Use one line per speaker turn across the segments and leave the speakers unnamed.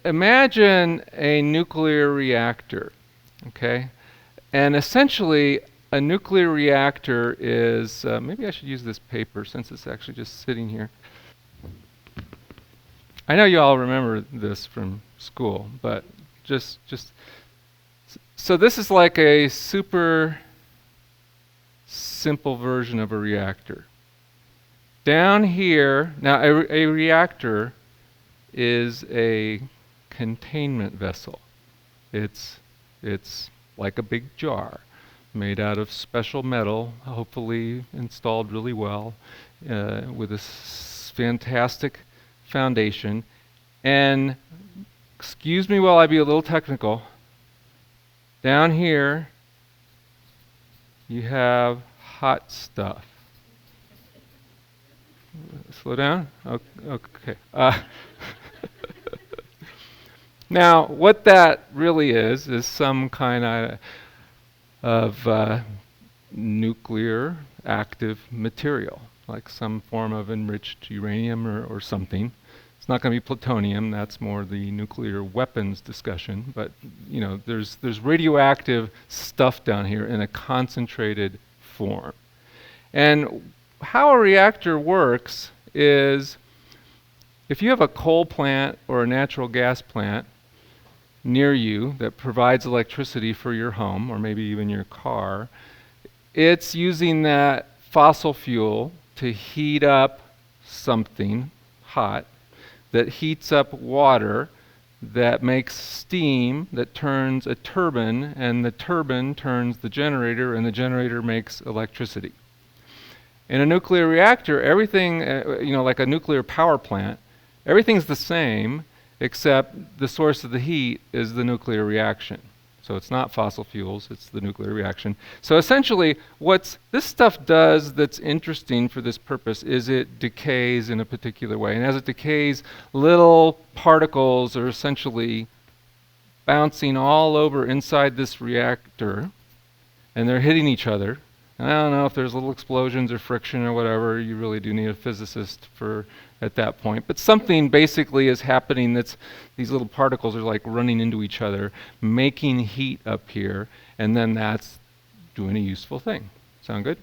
imagine a nuclear reactor, okay? And essentially, a nuclear reactor is, maybe I should use this paper since it's actually just sitting here. I know you all remember this from school, but just, so this is like a super simple version of a reactor. Down here, now a reactor is a containment vessel. It's like a big jar made out of special metal, hopefully installed really well, with a fantastic foundation. And excuse me while I be a little technical. Down here, you have hot stuff. Slow down? Okay. Now, what that really is some kind of nuclear active material, like some form of enriched uranium or something. It's not going to be plutonium. That's more the nuclear weapons discussion. But you know, there's radioactive stuff down here in a concentrated form. And how a reactor works is, if you have a coal plant or a natural gas plant near you that provides electricity for your home or maybe even your car, it's using that fossil fuel to heat up something hot that heats up water, that makes steam, that turns a turbine, and the turbine turns the generator, and the generator makes electricity. In a nuclear reactor, everything, like a nuclear power plant, everything's the same, except the source of the heat is the nuclear reaction. So it's not fossil fuels, it's the nuclear reaction. So essentially, what this stuff does that's interesting for this purpose is it decays in a particular way. And as it decays, little particles are essentially bouncing all over inside this reactor, and they're hitting each other. And I don't know if there's little explosions or friction or whatever. You really do need a physicist for at that point. But something basically is happening that's, these little particles are like running into each other, making heat up here, and then that's doing a useful thing. Sound good?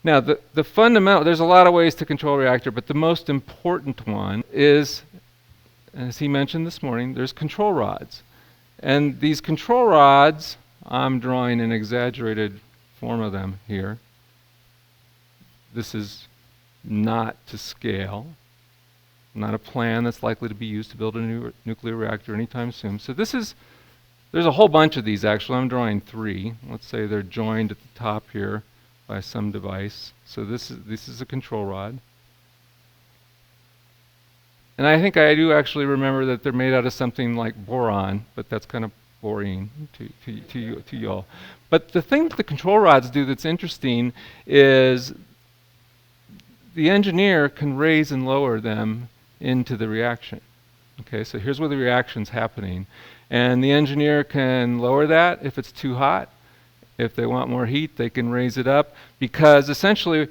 Now, the fundamental, there's a lot of ways to control a reactor, but the most important one is, as he mentioned this morning, there's control rods. And these control rods, I'm drawing an exaggerated form of them here. This is not to scale, not a plan that's likely to be used to build a new nuclear reactor anytime soon. So there's a whole bunch of these actually. I'm drawing 3. Let's say they're joined at the top here by some device. So this is a control rod. And I think I do actually remember that they're made out of something like boron, but that's kind of boring to you all. But the thing that the control rods do that's interesting is the engineer can raise and lower them into the reaction. Okay, so here's where the reaction's happening. And the engineer can lower that if it's too hot. If they want more heat, they can raise it up. Because essentially,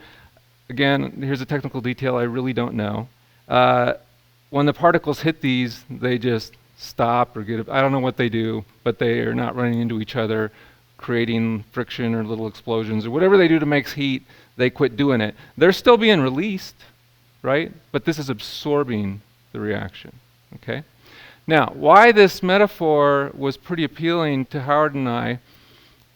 again, here's a technical detail I really don't know. When the particles hit these, they just stop or I don't know what they do, but they are not running into each other, creating friction or little explosions or whatever they do to make heat. They quit doing it. They're still being released, right? But this is absorbing the reaction, okay? Now, why this metaphor was pretty appealing to Howard and I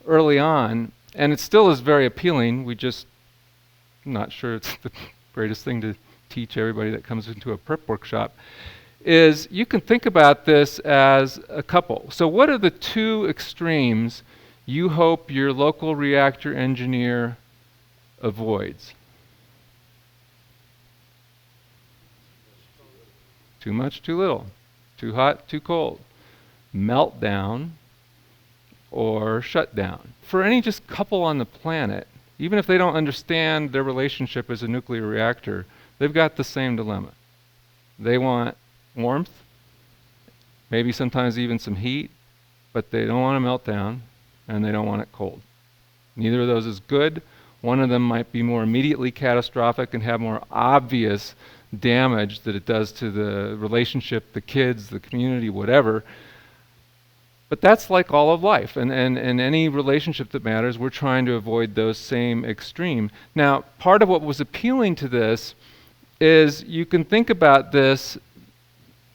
early on, and it still is very appealing, I'm not sure it's the greatest thing to teach everybody that comes into a prep workshop, is you can think about this as a couple. So what are the 2 extremes you hope your local reactor engineer avoids? Too much, too little. Too hot, too cold. Meltdown or shutdown. For any just couple on the planet, even if they don't understand their relationship as a nuclear reactor, they've got the same dilemma. They want warmth, maybe sometimes even some heat, but they don't want a meltdown, and they don't want it cold. Neither of those is good. One of them might be more immediately catastrophic and have more obvious damage that it does to the relationship, the kids, the community, whatever. But that's like all of life, and any relationship that matters, we're trying to avoid those same extreme. Now, part of what was appealing to this is you can think about this,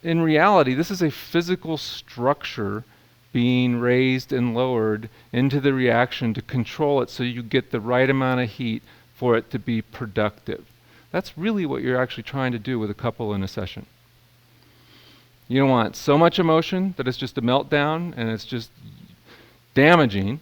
in reality, this is a physical structure being raised and lowered into the reaction to control it so you get the right amount of heat for it to be productive. That's really what you're actually trying to do with a couple in a session. You don't want so much emotion that it's just a meltdown and it's just damaging,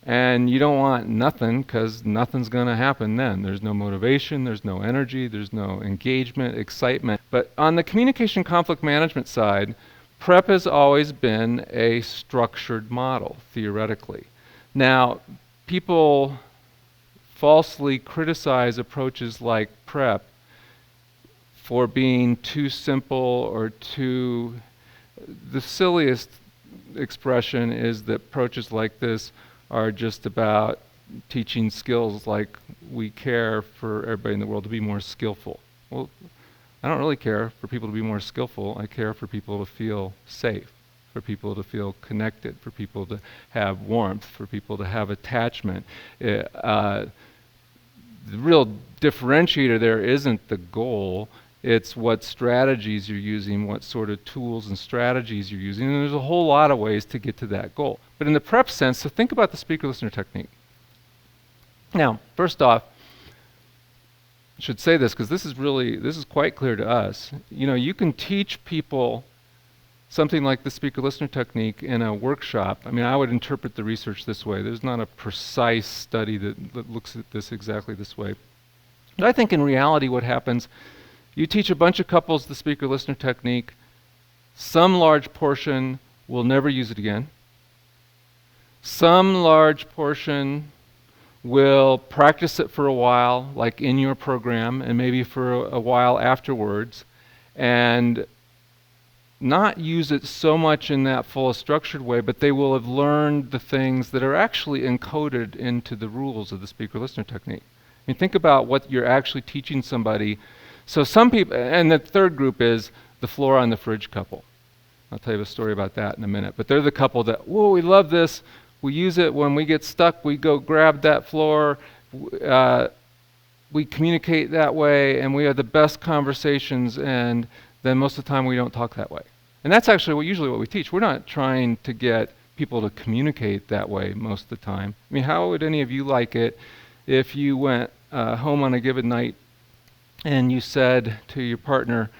and you don't want nothing because nothing's going to happen then. There's no motivation, there's no energy, there's no engagement, excitement. But on the communication conflict management side, PrEP has always been a structured model, theoretically. Now, people falsely criticize approaches like PrEP for being too simple or too... The silliest expression is that approaches like this are just about teaching skills like we care for everybody in the world to be more skillful. Well, I don't really care for people to be more skillful. I care for people to feel safe, for people to feel connected, for people to have warmth, for people to have attachment. The real differentiator there isn't the goal. It's what strategies you're using, what sort of tools and strategies you're using, and there's a whole lot of ways to get to that goal. But in the PrEP sense, so think about the speaker-listener technique. Now, first off, I should say this because this is quite clear to us. You know, you can teach people something like the speaker-listener technique in a workshop. I mean, I would interpret the research this way. There's not a precise study that looks at this exactly this way. But I think in reality what happens, you teach a bunch of couples the speaker-listener technique. Some large portion will never use it again. Some large portion will practice it for a while, like in your program, and maybe for a while afterwards, and not use it so much in that full structured way, but they will have learned the things that are actually encoded into the rules of the speaker-listener technique. I mean, think about what you're actually teaching somebody. So some people, and the third group is the floor on the fridge couple. I'll tell you a story about that in a minute. But they're the couple that, whoa, we love this. We use it when we get stuck. We go grab that floor. We communicate that way, and we have the best conversations, and then most of the time we don't talk that way. And that's actually usually what we teach. We're not trying to get people to communicate that way most of the time. I mean, how would any of you like it if you went home on a given night and you said to your partner,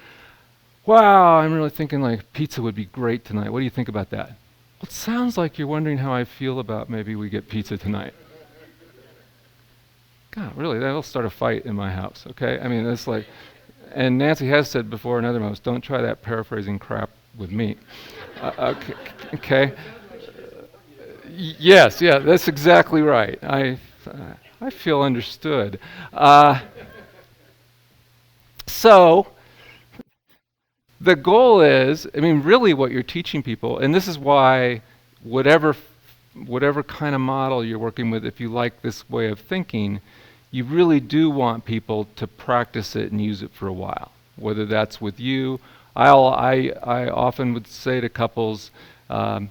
wow, I'm really thinking like pizza would be great tonight. What do you think about that? Well, it sounds like you're wondering how I feel about maybe we get pizza tonight. God, really, that'll start a fight in my house, okay? I mean, it's like, and Nancy has said before in other moments, don't try that paraphrasing crap with me. Okay? Yes, yeah, that's exactly right. I feel understood. So, the goal is, I mean, really what you're teaching people, and this is why whatever kind of model you're working with, if you like this way of thinking, you really do want people to practice it and use it for a while. Whether that's with you, I often would say to couples, I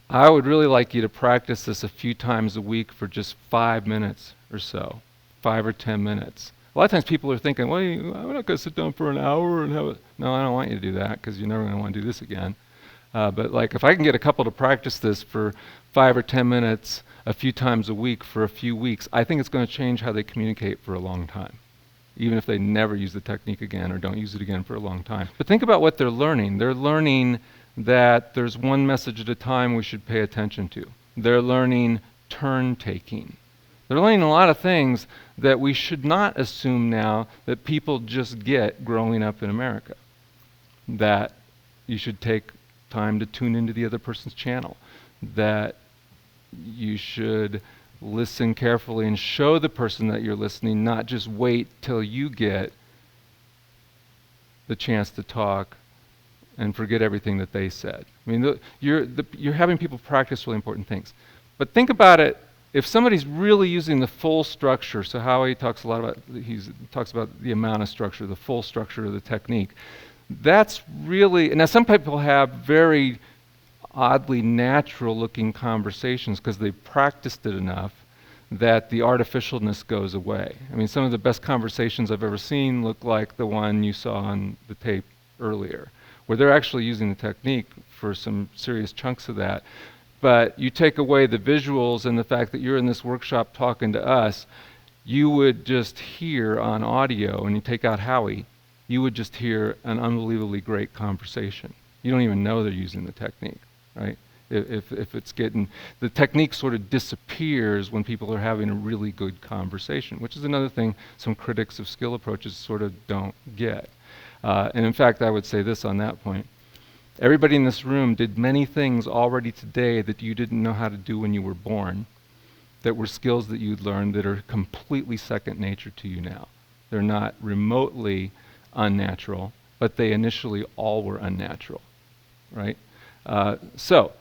would really like you to practice this a few times a week for just 5 minutes or so, 5 or 10 minutes. A lot of times people are thinking, well, I'm not going to sit down for an hour and have it. No, I don't want you to do that because you're never going to want to do this again. But like if I can get a couple to practice this for 5 or 10 minutes a few times a week for a few weeks, I think it's going to change how they communicate for a long time, even if they never use the technique again or don't use it again for a long time. But think about what they're learning. They're learning that there's one message at a time we should pay attention to. They're learning turn taking. They're learning a lot of things that we should not assume now that people just get growing up in America. That you should take time to tune into the other person's channel. That you should listen carefully and show the person that you're listening, not just wait till you get the chance to talk and forget everything that they said. I mean, you're having people practice really important things. But think about it if somebody's really using the full structure, so Howie talks a lot about, he talks about the amount of structure, the full structure of the technique. That's really, now some people have very oddly natural looking conversations because they've practiced it enough that the artificialness goes away. I mean, some of the best conversations I've ever seen look like the one you saw on the tape earlier, where they're actually using the technique for some serious chunks of that. But you take away the visuals and the fact that you're in this workshop talking to us, you would just hear on audio, and you take out Howie, you would just hear an unbelievably great conversation. You don't even know they're using the technique, right? If it's getting, the technique sort of disappears when people are having a really good conversation, which is another thing some critics of skill approaches sort of don't get. And in fact, I would say this on that point. Everybody in this room did many things already today that you didn't know how to do when you were born, that were skills that you'd learned that are completely second nature to you now. They're not remotely unnatural, but they initially all were unnatural, right? So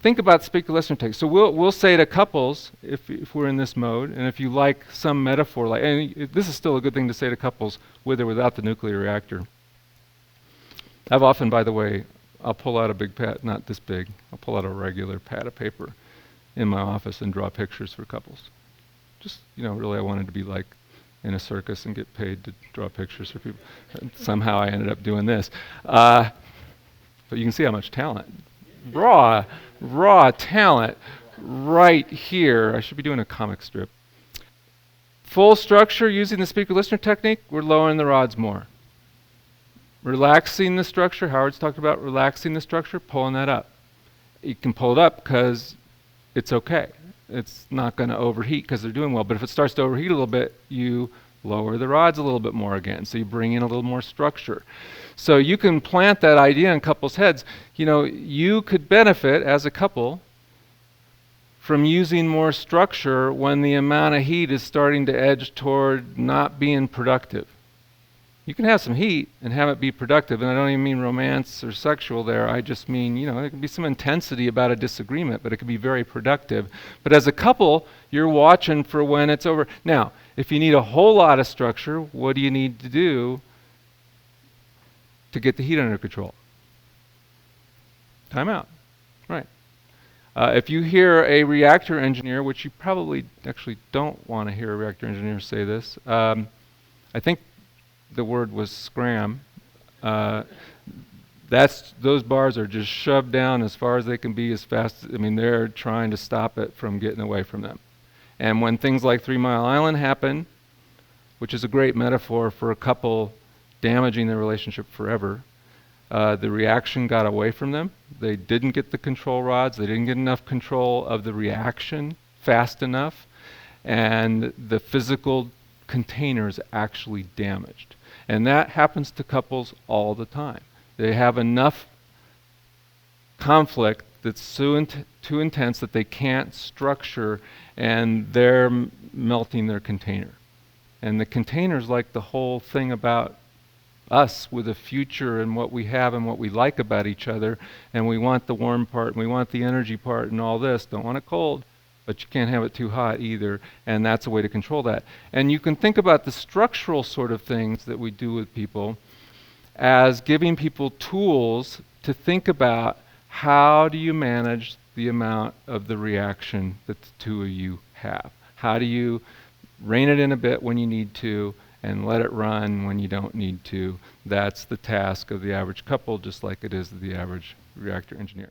think about speaker-listener technique. So we'll say to couples, if we're in this mode, and if you like some metaphor, like, and this is still a good thing to say to couples with or without the nuclear reactor. I've often, by the way, I'll pull out a big pad, not this big, I'll pull out a regular pad of paper in my office and draw pictures for couples. Just, really I wanted to be like in a circus and get paid to draw pictures for people. And somehow I ended up doing this. But you can see how much talent. Raw talent right here. I should be doing a comic strip. Full structure using the speaker-listener technique, we're lowering the rods more. Relaxing the structure, Howard's talked about relaxing the structure, pulling that up. You can pull it up because it's okay. It's not going to overheat because they're doing well. But if it starts to overheat a little bit, you lower the rods a little bit more again. So you bring in a little more structure. So you can plant that idea in couples' heads. You could benefit as a couple from using more structure when the amount of heat is starting to edge toward not being productive. You can have some heat and have it be productive, and I don't even mean romance or sexual there. I just mean, there can be some intensity about a disagreement, but it can be very productive. But as a couple, you're watching for when it's over. Now, if you need a whole lot of structure, what do you need to do to get the heat under control? Time out. Right. If you hear a reactor engineer, which you probably actually don't want to hear a reactor engineer say this, I think the word was scram. Those bars are just shoved down as far as they can be as fast. They're trying to stop it from getting away from them. And when things like 3 Mile Island happen, which is a great metaphor for a couple damaging their relationship forever, the reaction got away from them. They didn't get the control rods. They didn't get enough control of the reaction fast enough. And the physical container is actually damaged. And that happens to couples all the time. They have enough conflict that's too intense that they can't structure, and they're melting their container. And the container's like the whole thing about us with a future and what we have and what we like about each other, and we want the warm part and we want the energy part and all this. Don't want it cold, but you can't have it too hot either, and that's a way to control that. And you can think about the structural sort of things that we do with people as giving people tools to think about how do you manage the amount of the reaction that the two of you have. How do you rein it in a bit when you need to and let it run when you don't need to? That's the task of the average couple, just like it is of the average reactor engineer.